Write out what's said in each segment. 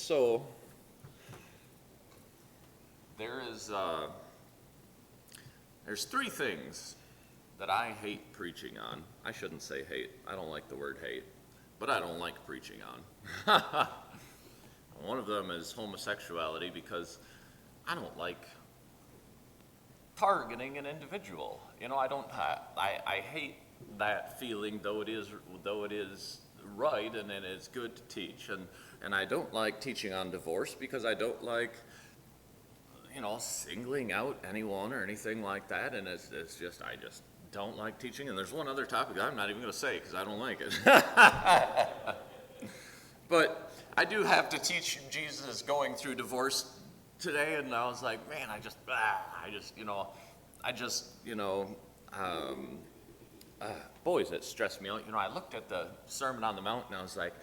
So there's three things that I hate preaching on. I shouldn't say hate. I don't like the word hate, but I don't like preaching on. One of them is homosexuality, because I don't like targeting an individual. I hate that feeling, though it is right and it is good to teach. And I don't like teaching on divorce, because I don't like, singling out anyone or anything like that. And I just don't like teaching. And there's one other topic I'm not even going to say because I don't like it. But I do have to teach Jesus going through divorce today, and I was like, man, boys, it stressed me out. I looked at the Sermon on the Mount, and I was like,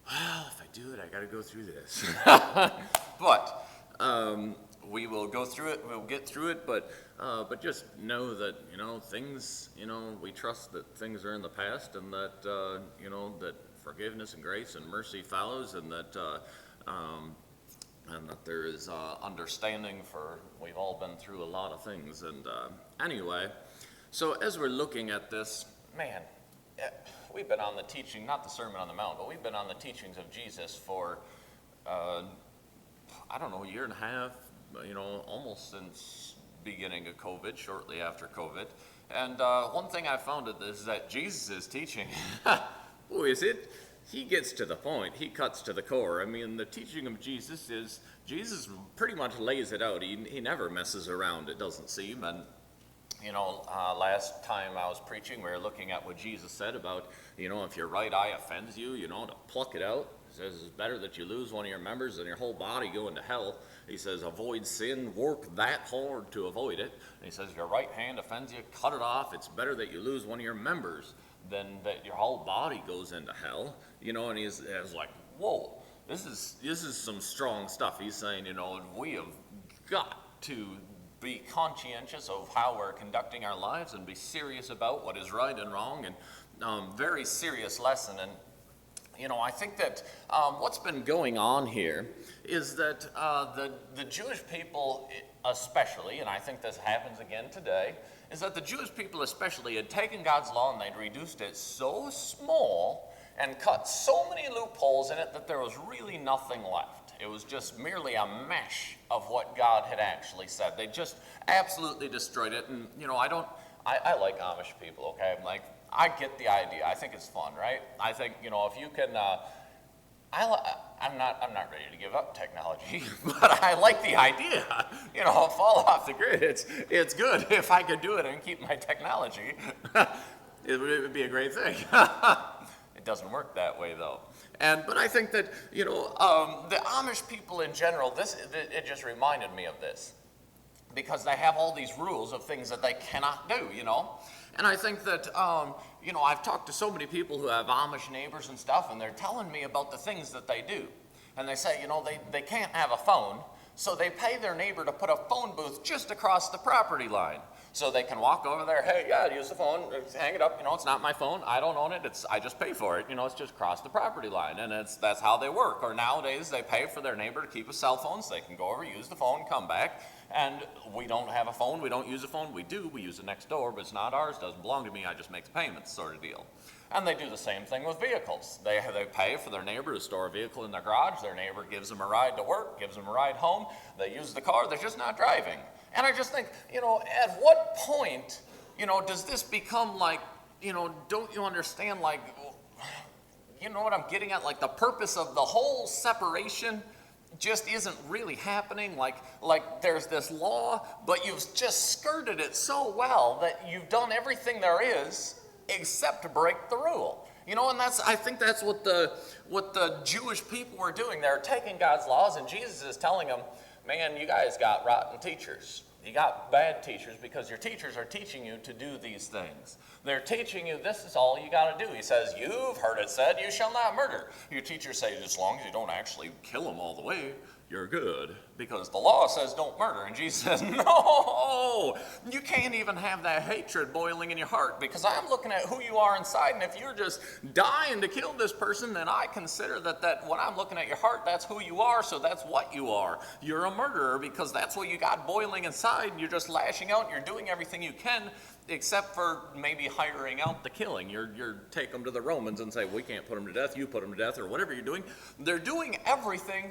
well, if I do it, I got to go through this. But we will go through it. We'll get through it. But just know that things. We trust that things are in the past, and that that forgiveness and grace and mercy follows, and that there is understanding, for we've all been through a lot of things. And anyway, so as we're looking at this, man, we've been on the teaching, not the Sermon on the Mount, but we've been on the teachings of Jesus for, a year and a half, almost since beginning of COVID, shortly after COVID. And one thing I found is that Jesus' teaching, he gets to the point. He cuts to the core. I mean, the teaching of Jesus pretty much lays it out. He never messes around, it doesn't seem. And last time I was preaching, we were looking at what Jesus said about, if your right eye offends you, to pluck it out. He says it's better that you lose one of your members than your whole body go into hell. He says, avoid sin, work that hard to avoid it. And he says, if your right hand offends you, cut it off. It's better that you lose one of your members than that your whole body goes into hell. And he's like, whoa, this is some strong stuff. He's saying, we have got to be conscientious of how we're conducting our lives and be serious about what is right and wrong, and very serious lesson. And I think that what's been going on here is that the Jewish people especially, and I think this happens again today, is that the Jewish people especially had taken God's law and they'd reduced it so small and cut so many loopholes in it that there was really nothing left. It was just merely a mesh of what God had actually said. They just absolutely destroyed it. And, I like Amish people, okay? I get the idea. I think it's fun, right? I think, if you can, I'm not ready to give up technology, but I like the idea. Fall off the grid. It's good. If I could do it and keep my technology, it would be a great thing. It doesn't work that way, though. But I think that, the Amish people in general, it just reminded me of this, because they have all these rules of things that they cannot do, And I think that, I've talked to so many people who have Amish neighbors and stuff, and they're telling me about the things that they do. And they say, they can't have a phone, so they pay their neighbor to put a phone booth just across the property line. So they can walk over there, hey, yeah, use the phone, hang it up, it's not my phone, I don't own it, I just pay for it, it's just across the property line, and that's how they work. Or nowadays, they pay for their neighbor to keep a cell phone, so they can go over, use the phone, come back, and we don't have a phone, we don't use a phone, we use it next door, but it's not ours, doesn't belong to me, I just make the payments, sort of deal. And they do the same thing with vehicles. They pay for their neighbor to store a vehicle in their garage, their neighbor gives them a ride to work, gives them a ride home, they use the car, they're just not driving. And I just think, at what point, does this become like, don't you understand, like, what I'm getting at? Like, the purpose of the whole separation just isn't really happening. Like there's this law, but you've just skirted it so well that you've done everything there is except to break the rule. And I think that's what the Jewish people were doing. They're taking God's laws, and Jesus is telling them, man, you guys got rotten teachers. You got bad teachers because your teachers are teaching you to do these things. They're teaching you this is all you got to do. He says, you've heard it said, you shall not murder. Your teachers say, as long as you don't actually kill them all the way, you're good, because the law says don't murder. And Jesus says, no, you can't even have that hatred boiling in your heart, because I'm looking at who you are inside, and if you're just dying to kill this person, then I consider that when I'm looking at your heart, that's who you are, so that's what you are. You're a murderer, because that's what you got boiling inside, and you're just lashing out, and you're doing everything you can, except for maybe hiring out the killing. You're take them to the Romans and say, we can't put them to death, you put them to death, or whatever you're doing. They're doing everything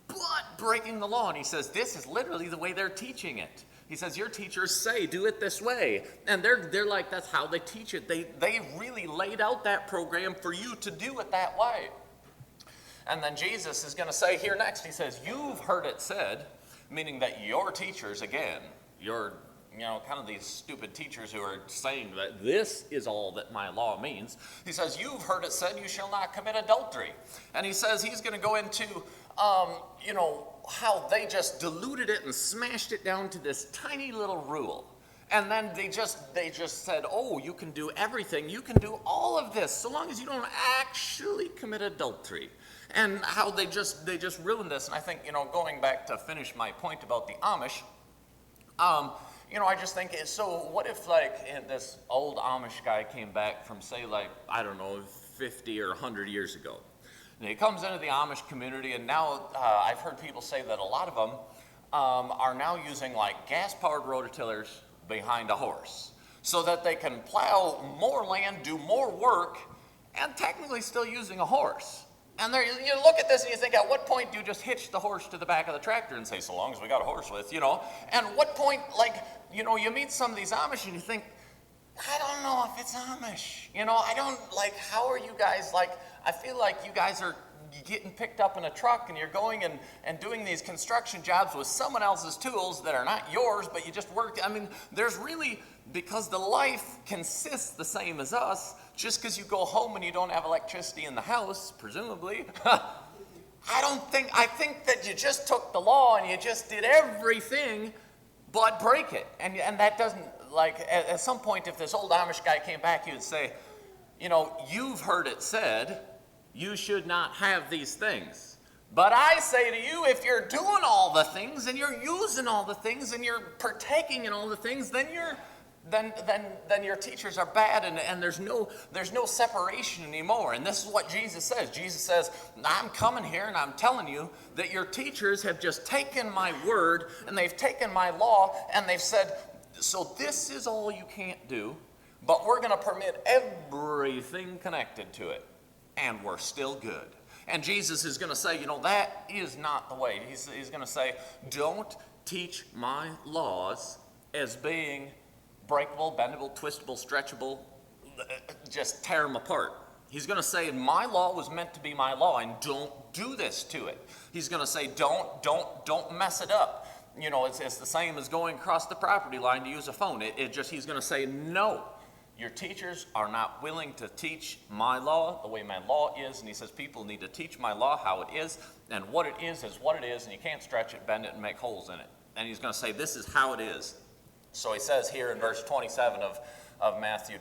but breaking the law. And he says, this is literally the way they're teaching it. He says, your teachers say, do it this way. And they're like, that's how they teach it. They really laid out that program for you to do it that way. And then Jesus is going to say here next, he says, you've heard it said, meaning that your teachers, again, kind of these stupid teachers who are saying that this is all that my law means. He says, you've heard it said, you shall not commit adultery. And he says he's going to go into, how they just diluted it and smashed it down to this tiny little rule. And then they just said, oh, you can do everything. You can do all of this so long as you don't actually commit adultery. And how they just ruined this. And I think, going back to finish my point about the Amish, I just think, so what if, this old Amish guy came back from, say, 50 or 100 years ago. And he comes into the Amish community, and now I've heard people say that a lot of them are now using, gas-powered rototillers behind a horse so that they can plow more land, do more work, and technically still using a horse. And there, you look at this and you think, at what point do you just hitch the horse to the back of the tractor and say, so long as we got a horse with, And what point, you meet some of these Amish and you think, I don't know if it's Amish. I don't, how are you guys, I feel like you guys are getting picked up in a truck and you're going and doing these construction jobs with someone else's tools that are not yours, but you just work. There's really, because the life consists the same as us, just because you go home and you don't have electricity in the house, presumably, I think that you just took the law and you just did everything but break it. And that doesn't, at some point, if this old Amish guy came back, he would say, you've heard it said, you should not have these things. But I say to you, if you're doing all the things and you're using all the things and you're partaking in all the things, then your teachers are bad, and there's no separation anymore. And this is what Jesus says. Jesus says, I'm coming here and I'm telling you that your teachers have just taken my word and they've taken my law and they've said, so this is all you can't do, but we're going to permit everything connected to it, and we're still good. And Jesus is going to say, that is not the way. He's going to say, don't teach my laws as being breakable, bendable, twistable, stretchable, just tear them apart. He's going to say, my law was meant to be my law, and don't do this to it. He's going to say, don't mess it up. It's the same as going across the property line to use a phone. He's going to say, no, your teachers are not willing to teach my law the way my law is. And he says, people need to teach my law how it is, and what it is what it is, and you can't stretch it, bend it, and make holes in it. And he's going to say, this is how it is. So he says here in verse 27 of Matthew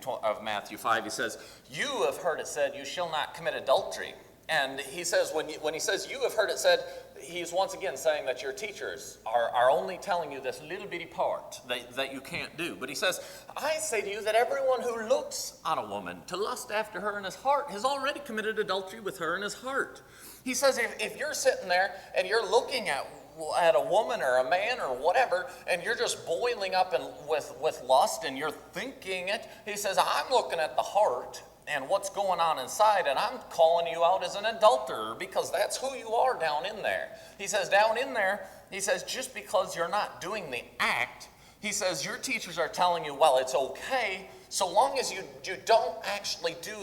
5, he says, you have heard it said, you shall not commit adultery. And he says, when he says you have heard it said, he's once again saying that your teachers are only telling you this little bitty part that you can't do. But he says, I say to you that everyone who looks on a woman to lust after her in his heart has already committed adultery with her in his heart. He says, if you're sitting there and you're looking at a woman or a man or whatever, and you're just boiling up with lust and you're thinking it, he says, I'm looking at the heart and what's going on inside, and I'm calling you out as an adulterer, because that's who you are down in there. He says, down in there, he says, just because you're not doing the act, he says, your teachers are telling you, well, it's okay, so long as you don't actually do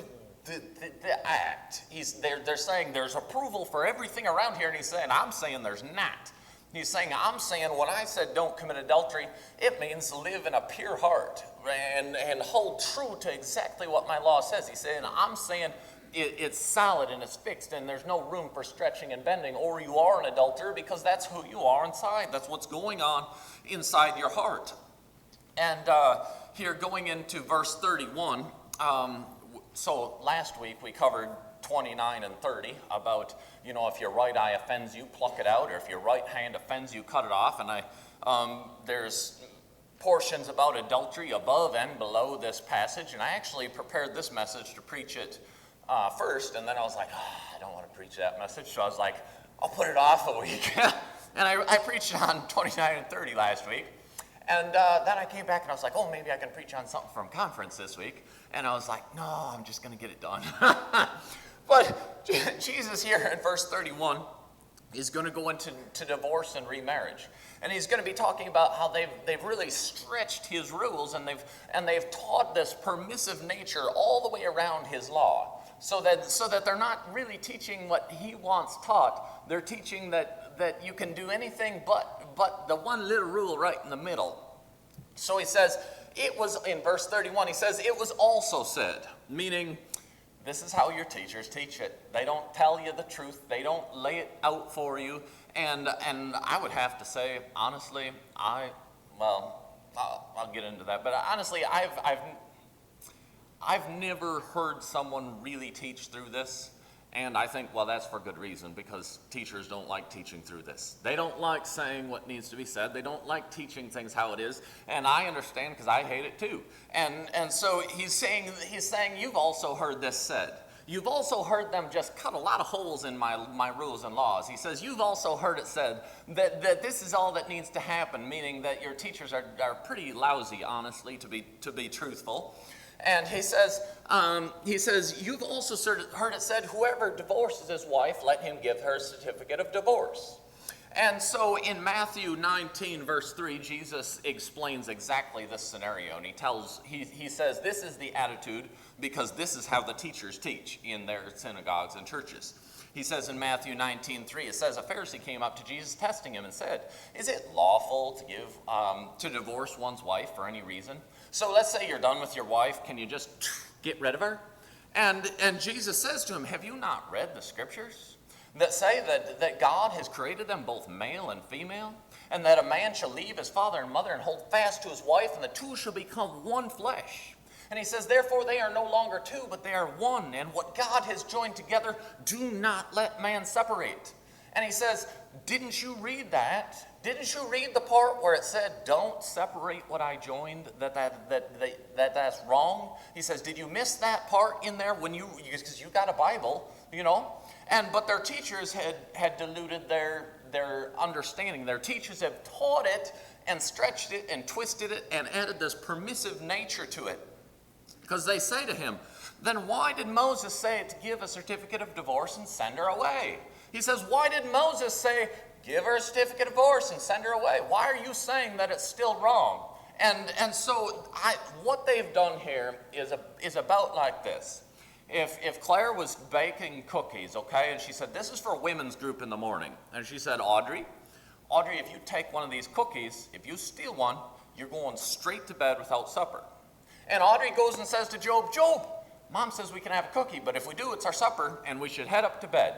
the act. They're saying there's approval for everything around here, and he's saying, I'm saying there's not. He's saying, I'm saying when I said don't commit adultery, it means live in a pure heart and hold true to exactly what my law says. He's saying, I'm saying it's solid and it's fixed and there's no room for stretching and bending, or you are an adulterer, because that's who you are inside. That's what's going on inside your heart. And here going into verse 31, so last week we covered 29 and 30 about, if your right eye offends you, pluck it out, or if your right hand offends you, cut it off. And there's portions about adultery above and below this passage, and I actually prepared this message to preach it first, and then I was like, I don't want to preach that message, so I was like, I'll put it off a week. And I preached on 29 and 30 last week, and then I came back and I was like, maybe I can preach on something from conference this week, and I was like, no, I'm just going to get it done. But Jesus here in verse 31 is going to go into divorce and remarriage. And he's going to be talking about how they've really stretched his rules, and they've taught this permissive nature all the way around his law, so that they're not really teaching what he wants taught. They're teaching that you can do anything but the one little rule right in the middle. So he says, it was, in verse 31, he says, it was also said, meaning, this is how your teachers teach it. They don't tell you the truth. They don't lay it out for you. And I would have to say, honestly, I'll get into that. But honestly, I've never heard someone really teach through this. And I think, that's for good reason, because teachers don't like teaching through this. They don't like saying what needs to be said. They don't like teaching things how it is. And I understand, because I hate it too. And so he's saying, you've also heard this said. You've also heard them just cut a lot of holes in my rules and laws. He says, you've also heard it said that this is all that needs to happen, meaning that your teachers are pretty lousy, honestly, to be truthful. And he says, you've also heard it said, whoever divorces his wife, let him give her a certificate of divorce. And so in Matthew 19, verse 3, Jesus explains exactly this scenario. And he says, this is the attitude, because this is how the teachers teach in their synagogues and churches. He says in Matthew 19:3, it says, a Pharisee came up to Jesus, testing him, and said, is it lawful to divorce one's wife for any reason? So let's say you're done with your wife. Can you just get rid of her? And Jesus says to him, have you not read the scriptures that say that God has created them both male and female, and that a man shall leave his father and mother and hold fast to his wife, and the two shall become one flesh? And he says, therefore they are no longer two, but they are one. And what God has joined together, do not let man separate. And he says, didn't you read that? Didn't you read the part where it said, don't separate what I joined, that's wrong? He says, did you miss that part in there because you got a Bible, But their teachers had diluted their understanding. Their teachers have taught it and stretched it and twisted it and added this permissive nature to it. Because they say to him, then why did Moses say to give a certificate of divorce and send her away? He says, why did Moses say, give her a certificate of divorce and send her away? Why are you saying that it's still wrong? And so what they've done here is about like this. If Claire was baking cookies, okay, and she said, this is for a women's group in the morning. And she said, Audrey, if you take one of these cookies, if you steal one, you're going straight to bed without supper. And Audrey goes and says to Job, Mom says we can have a cookie, but if we do, it's our supper, and we should head up to bed.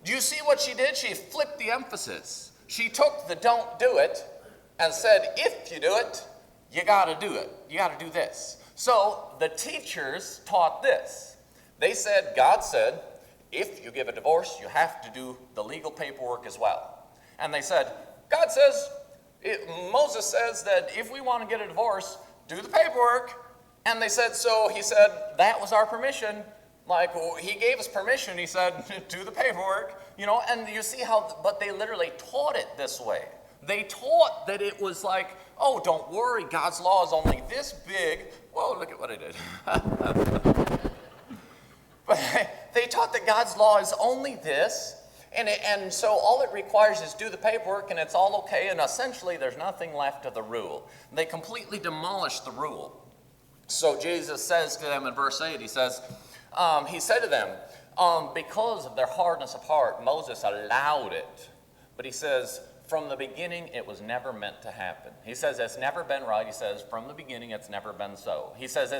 Do you see what she did? She flipped the emphasis. She took the don't do it and said, if you do it, you got to do it. You got to do this. So the teachers taught this. They said, God said, if you give a divorce, you have to do the legal paperwork as well. And they said, God says, Moses says that if we want to get a divorce, do the paperwork. And they said, he said, that was our permission. Like, he gave us permission. He said, do the paperwork, and you see but they literally taught it this way. They taught that it was like, don't worry, God's law is only this big. Whoa, look at what I did. But they taught that God's law is only this, and so all it requires is do the paperwork, and it's all okay, and essentially there's nothing left of the rule. They completely demolished the rule. So Jesus says to them in verse 8, he said to them, because of their hardness of heart, Moses allowed it. But he says, from the beginning, it was never meant to happen. He says, it's never been right. He says, from the beginning, it's never been so. He says,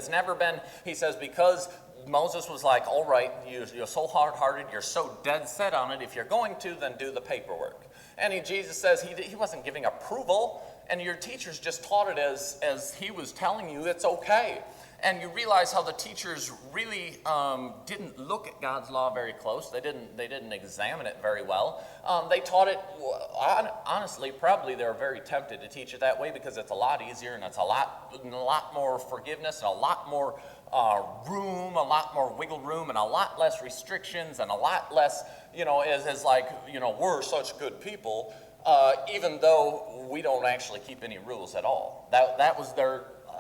because Moses was like, all right, you're so hard-hearted, you're so dead set on it. If you're going to, then do the paperwork. And Jesus says he wasn't giving approval, and your teachers just taught it as he was telling you it's okay. And you realize how the teachers really didn't look at God's law very close. They didn't examine it very well. They taught it, honestly, probably they were very tempted to teach it that way because it's a lot easier and it's a lot more forgiveness and a lot more room, a lot more wiggle room, and a lot less restrictions, and a lot less, is like, we're such good people, even though we don't actually keep any rules at all. That was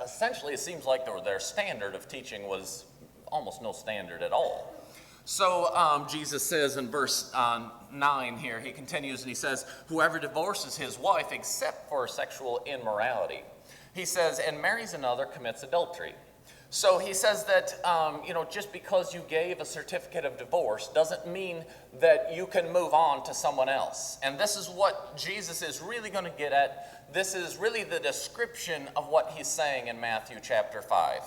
essentially, it seems like their standard of teaching was almost no standard at all. So Jesus says in verse 9 here, he continues and he says, whoever divorces his wife except for sexual immorality, he says, and marries another commits adultery. So he says that, just because you gave a certificate of divorce doesn't mean that you can move on to someone else. And this is what Jesus is really going to get at. This is really the description of what he's saying in Matthew chapter 5.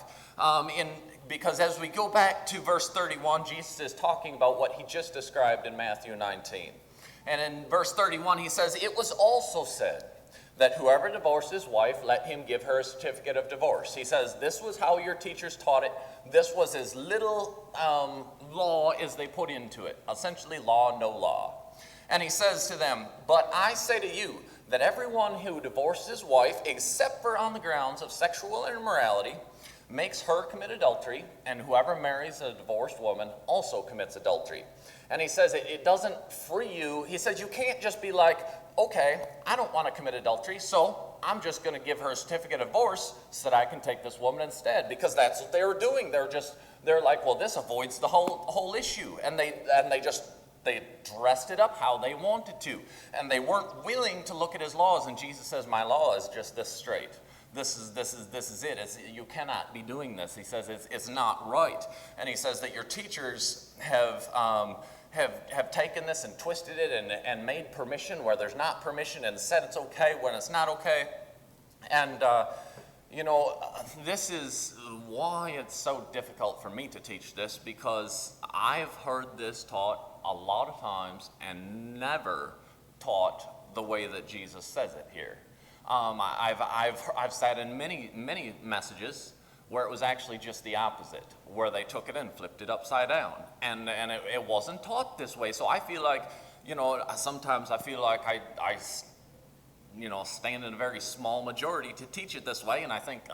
Because as we go back to verse 31, Jesus is talking about what he just described in Matthew 19. And in verse 31, he says, it was also said, that whoever divorces his wife, let him give her a certificate of divorce. He says, this was how your teachers taught it. This was as little law as they put into it. Essentially, law, no law. And he says to them, but I say to you that everyone who divorces his wife, except for on the grounds of sexual immorality, makes her commit adultery, and whoever marries a divorced woman also commits adultery. And he says it doesn't free you. He says you can't just be like, okay, I don't want to commit adultery, so I'm just going to give her a certificate of divorce so that I can take this woman instead, because that's what they were doing. They're like, well, this avoids the whole issue, and they dressed it up how they wanted to, and they weren't willing to look at his laws. And Jesus says, my law is just this straight. This is it. You cannot be doing this. He says it's not right, and he says that your teachers have taken this and twisted it and made permission where there's not permission, and said it's okay when it's not okay. And this is why it's so difficult for me to teach this, because I've heard this taught a lot of times and never taught the way that Jesus says it here. I've sat in many messages where it was actually just the opposite, where they took it and flipped it upside down, and it wasn't taught this way. So I feel like, sometimes I feel like I stand in a very small majority to teach it this way, and I think,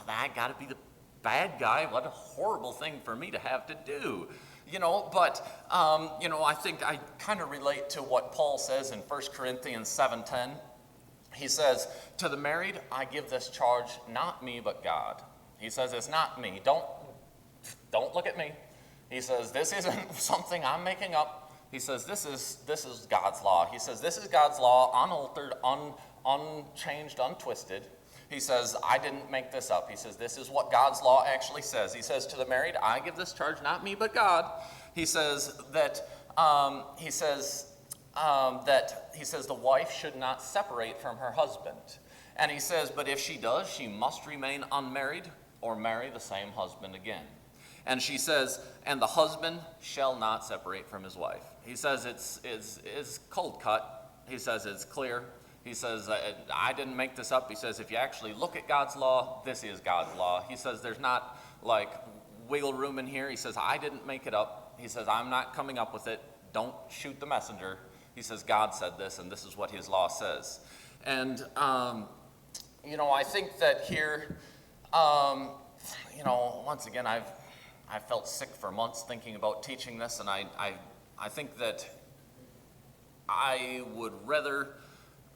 I got to be the bad guy. What a horrible thing for me to have to do. But I think I kind of relate to what Paul says in 1 Corinthians 7:10. He says, to the married, I give this charge, not me, but God. He says, it's not me. Don't look at me. He says, this isn't something I'm making up. He says, this is God's law. He says, this is God's law, unaltered, unchanged, untwisted. He says, I didn't make this up. He says, this is what God's law actually says. He says, to the married, I give this charge, not me, but God. He says that, the wife should not separate from her husband. And he says, but if she does, she must remain unmarried or marry the same husband again. And she says, and the husband shall not separate from his wife. He says it's cold cut. He says it's clear. He says, I didn't make this up. He says, if you actually look at God's law, this is God's law. He says, there's not like wiggle room in here. He says, I didn't make it up. He says, I'm not coming up with it. Don't shoot the messenger. He says, God said this, and this is what his law says. And, I think that here, once again, I've felt sick for months thinking about teaching this, and I think that I would rather,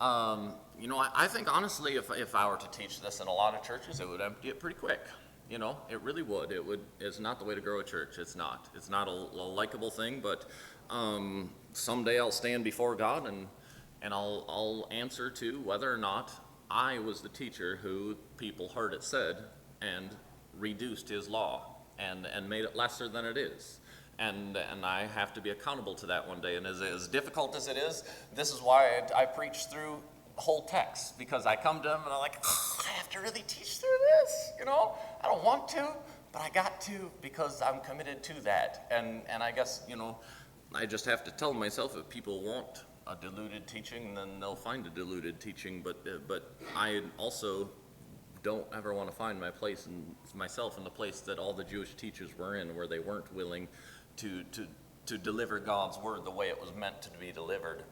I think honestly, if I were to teach this in a lot of churches, it would empty it pretty quick. It really would. It's not the way to grow a church. It's not. It's not a likable thing, but someday I'll stand before God and I'll answer to whether or not I was the teacher who people heard it said and reduced his law and made it lesser than it is. And I have to be accountable to that one day. And as difficult as it is, this is why I preach through whole text, because I come to them and I'm like, I have to really teach through this, I don't want to, but I got to, because I'm committed to that. And I guess, I just have to tell myself, if people want a diluted teaching, then they'll find a diluted teaching, but I also don't ever want to find myself in the place that all the Jewish teachers were in, where they weren't willing to deliver God's word the way it was meant to be delivered.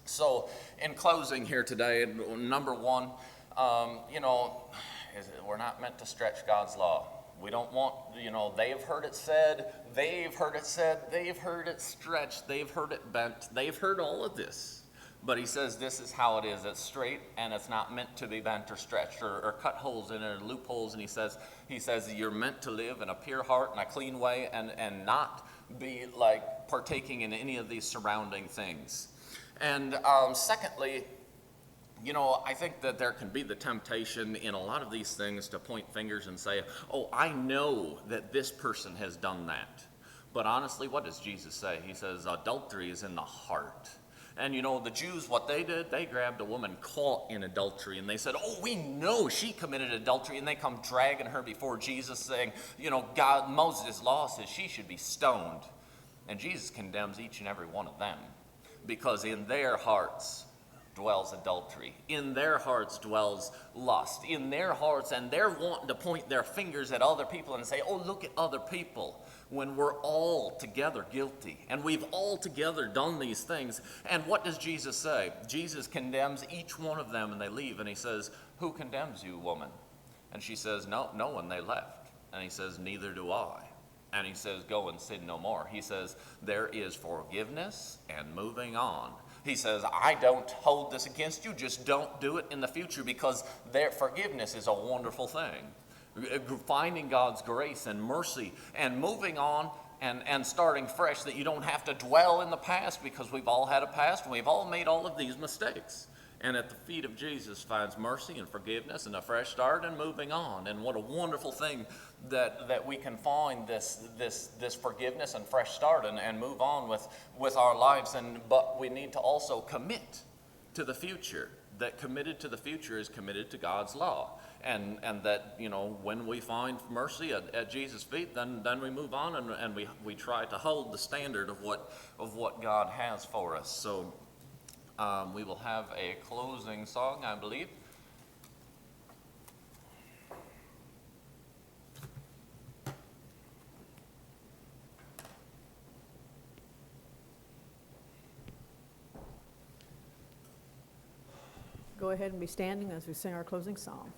So, in closing here today, number one, we're not meant to stretch God's law. We don't want, they've heard it said, they've heard it stretched, they've heard it bent, they've heard all of this. But he says this is how it is. It's straight, and it's not meant to be bent or stretched or cut holes in it or loopholes. And he says you're meant to live in a pure heart and a clean way, and not be like partaking in any of these surrounding things. And secondly, I think that there can be the temptation in a lot of these things to point fingers and say, oh, I know that this person has done that. But honestly, what does Jesus say? He says adultery is in the heart. And the Jews, what they did, they grabbed a woman caught in adultery, and they said, oh, we know she committed adultery, and they come dragging her before Jesus saying, Moses' law says she should be stoned. And Jesus condemns each and every one of them, because in their hearts dwells adultery. In their hearts dwells lust. In their hearts, and they're wanting to point their fingers at other people and say, oh, look at other people, when we're all together guilty. And we've all together done these things. And what does Jesus say? Jesus condemns each one of them, and they leave. And he says, who condemns you, woman? And she says, no one. They left. And he says, neither do I. And he says, go and sin no more. He says, there is forgiveness and moving on. He says, I don't hold this against you. Just don't do it in the future, because their forgiveness is a wonderful thing. Finding God's grace and mercy and moving on and starting fresh, that you don't have to dwell in the past, because we've all had a past and we've all made all of these mistakes. And at the feet of Jesus finds mercy and forgiveness and a fresh start and moving on. And what a wonderful thing that we can find this forgiveness and fresh start and move on with our lives. But we need to also commit to the future. That committed to the future is committed to God's law. And that, when we find mercy at Jesus' feet, then we move on and we try to hold the standard of what God has for us. So we will have a closing song, I believe. Go ahead and be standing as we sing our closing song.